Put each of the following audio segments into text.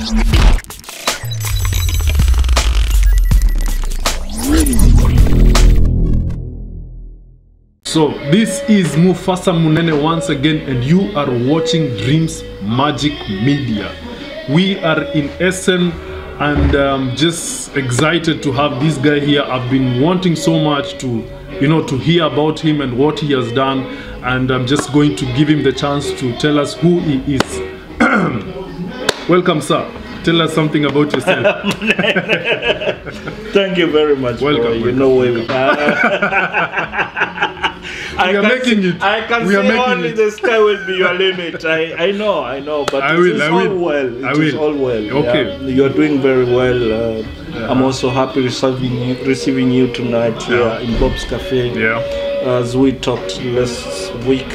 So this is Mufasa Munene once again, and you are watching Dreams Magic Media. We are in Essen, and I'm just excited to have this guy here. I've been wanting so much to, to hear about him and what he has done, and I'm just going to give him the chance to tell us who he is. Welcome, sir. Tell us something about yourself. Thank you very much. Welcome. You know where we are. I can say only the sky will be your limit. I know, but it's all well. It is all well. Okay. Yeah. You're doing very well. I'm also happy receiving you tonight here in Bob's Cafe. Yeah. As we talked last week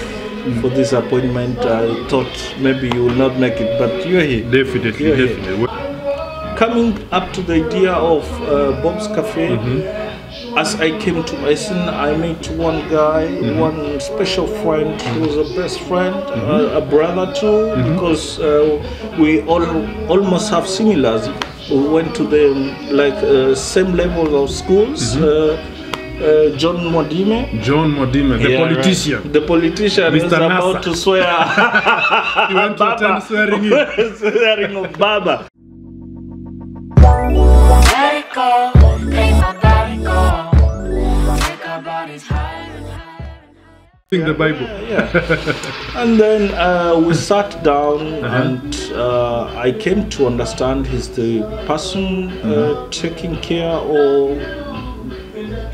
for this appointment, I thought maybe you will not make it, but you're here. Definitely. Here. Coming up to the idea of Bob's Cafe, as I came to Essen, I met one guy, one special friend who was a best friend, a brother too, because we almost have similars. We went to the same level of schools. John Modime, the politician. Right. The politician is about to swear. He went to attend swearing in. Swearing of Baba. Let it go, make my body go. Make our bodies higher and higher. Reading the Bible. And then we sat down, and I came to understand he's the person taking care or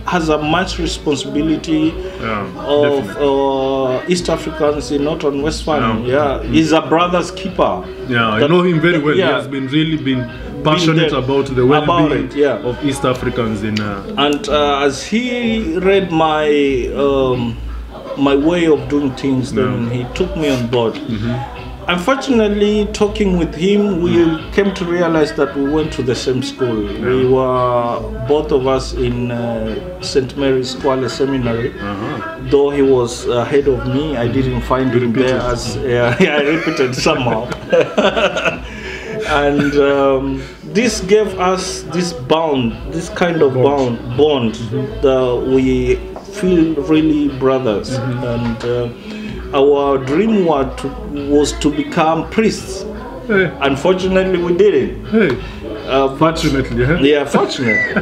has a much responsibility of East Africans in Northern Westphalen. He's a brother's keeper. I know him very well. He has been passionate about the well-being of East Africans in. And as he read my my way of doing things, then he took me on board. Unfortunately, talking with him, we came to realize that we went to the same school. We were both of us in St. Mary's Kwale Seminary. Though he was ahead of me, I didn't find him there as I repeated somehow. And this gave us this kind of bond that we feel really brothers. And our dream was to become priests. Unfortunately, we didn't. Fortunately, fortunately.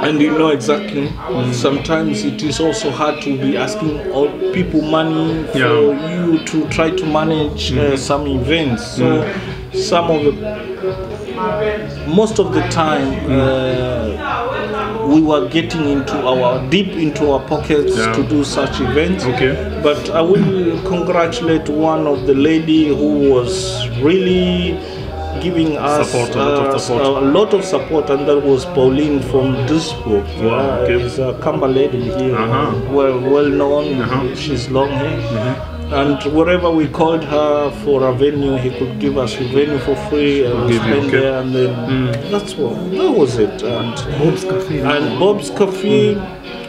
And you know exactly, sometimes it is also hard to be asking all people money for you to try to manage some events. So most of the time, we were getting deep into our pockets to do such events. But I will congratulate one of the lady who was really giving us a lot of support, and that was Pauline from Duisburg. She's a Kamba lady here, well known. She's long hair. And wherever we called her for a venue, he could give us a venue for free, and we spend there, and then that was it. And Bob's Cafe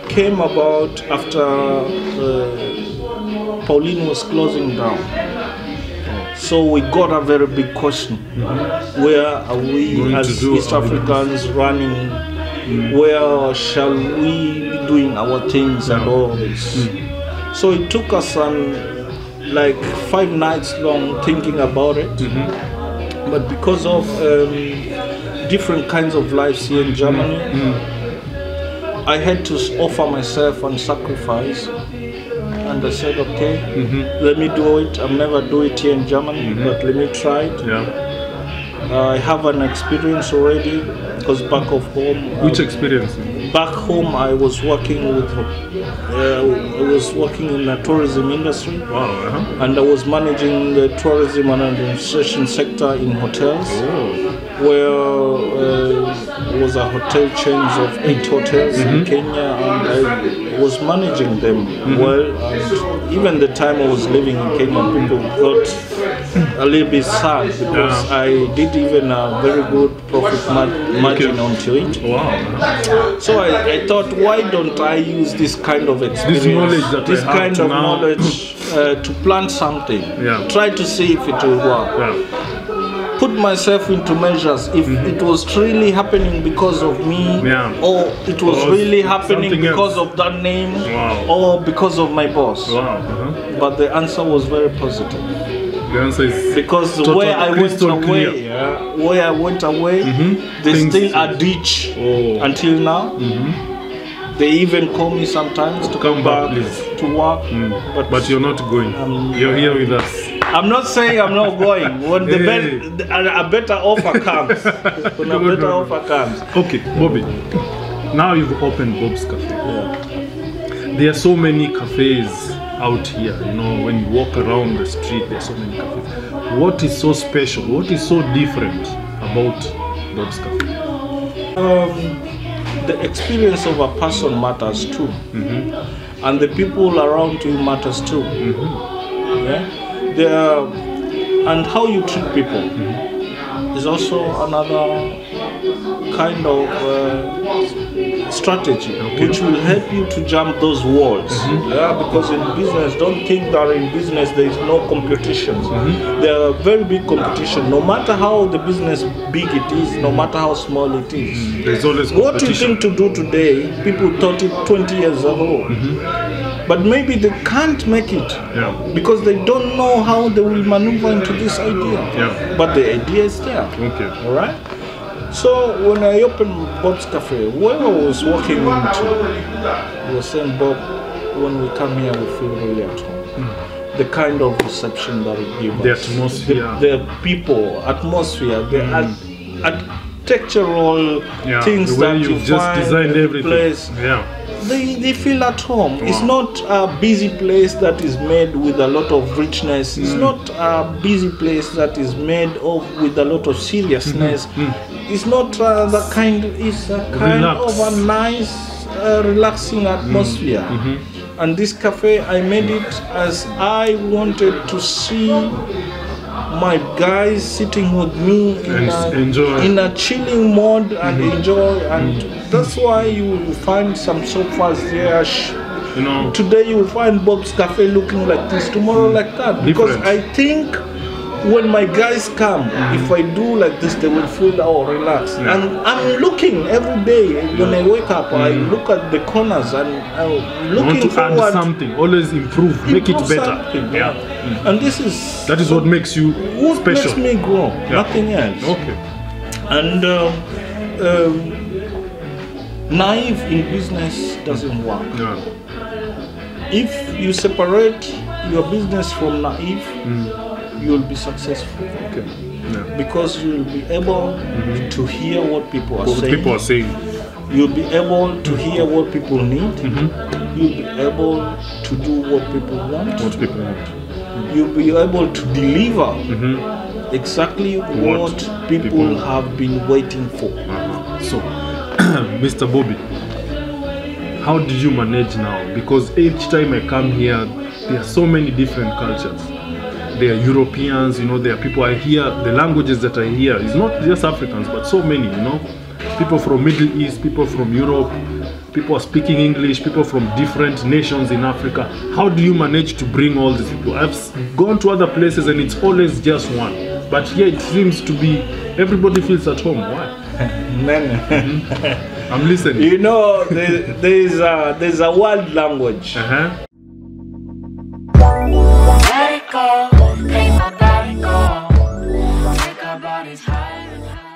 came about after Pauline was closing down. So we got a very big question. Where are we as East Africans running? Where shall we be doing our things and all this? So it took us like 5 nights long thinking about it. But because of different kinds of lives here in Germany, I had to offer myself and sacrifice. And I said, okay, let me do it. I'll never do it here in Germany, but let me try it. I have an experience already, because back of home. Which experience? Back home, I was working in the tourism industry, and I was managing the tourism and administration sector in hotels, where it was a hotel chain of 8 hotels in Kenya, and I was managing them well. And even the time I was living in Kenya, people got a little bit sad because I did even a very good profit margin onto it. So I thought, why don't I use this kind of experience, this kind of knowledge to plant something, try to see if it will work. put myself into measures if it was really happening because of me, or it was really happening because of that name, or because of my boss. But the answer was very positive. The answer is because where I went away, there's still a ditch until now. They even call me sometimes to come back to work, but you're not going. You're here with us. I'm not saying I'm not going. When a better offer comes, Okay, Bobby. Now you've opened Bob's Cafe. There are so many cafes out here. You know, when you walk around the street, there are so many cafes. What is so special? What is so different about Bob's Cafe? The experience of a person matters too, and the people around you matters too. And how you treat people is also another kind of strategy which will help you to jump those walls. Because in business, don't think that in business there is no competition. There are very big competition. No matter how the business big it is, no matter how small it is. There's always competition. What you think to do today, people thought it 20 years ago. But maybe they can't make it because they don't know how they will maneuver into this idea. But the idea is there. All right. So when I opened Bob's Cafe, where I was walking into, we were saying, Bob, when we come here, we feel really at home. The kind of reception that it gives the us, atmosphere, the people, atmosphere, the architectural things the way that you just find designed in everything. the place. They feel at home. It's not a busy place that is made with a lot of richness. It's not a busy place that is made with a lot of seriousness. It's not that kind. It's a kind of a nice, relaxing atmosphere. And this cafe, I made it as I wanted to see my guys sitting with me in a chilling mode and enjoy, and that's why you will find some sofas there. You know, today you will find Bob's Cafe looking like this, tomorrow like that. Because I think when my guys come, if I do like this, they will feel relaxed. And I'm looking every day when I wake up. I look at the corners and I'm looking to add something. Always improve, make it better. And that is what makes you special. Makes me grow. Nothing else. And naive in business doesn't work. If you separate your business from naive, you will be successful. Because you will be able to hear what people are saying. You'll be able to hear what people need. You'll be able to do what people want. You'll be able to deliver exactly what people have been waiting for. So, Mr. Bobby, how do you manage now? Because each time I come here, there are so many different cultures. There are Europeans, you know, there are people I hear, the languages that I hear is not just Africans, but so many, you know. People from Middle East, people from Europe, people are speaking English, people from different nations in Africa. How do you manage to bring all these people? I've gone to other places and it's always just one. But here it seems to be, everybody feels at home. Why? I'm listening. You know, there's a world language. Let it go, make my body go, make our bodies higher and higher.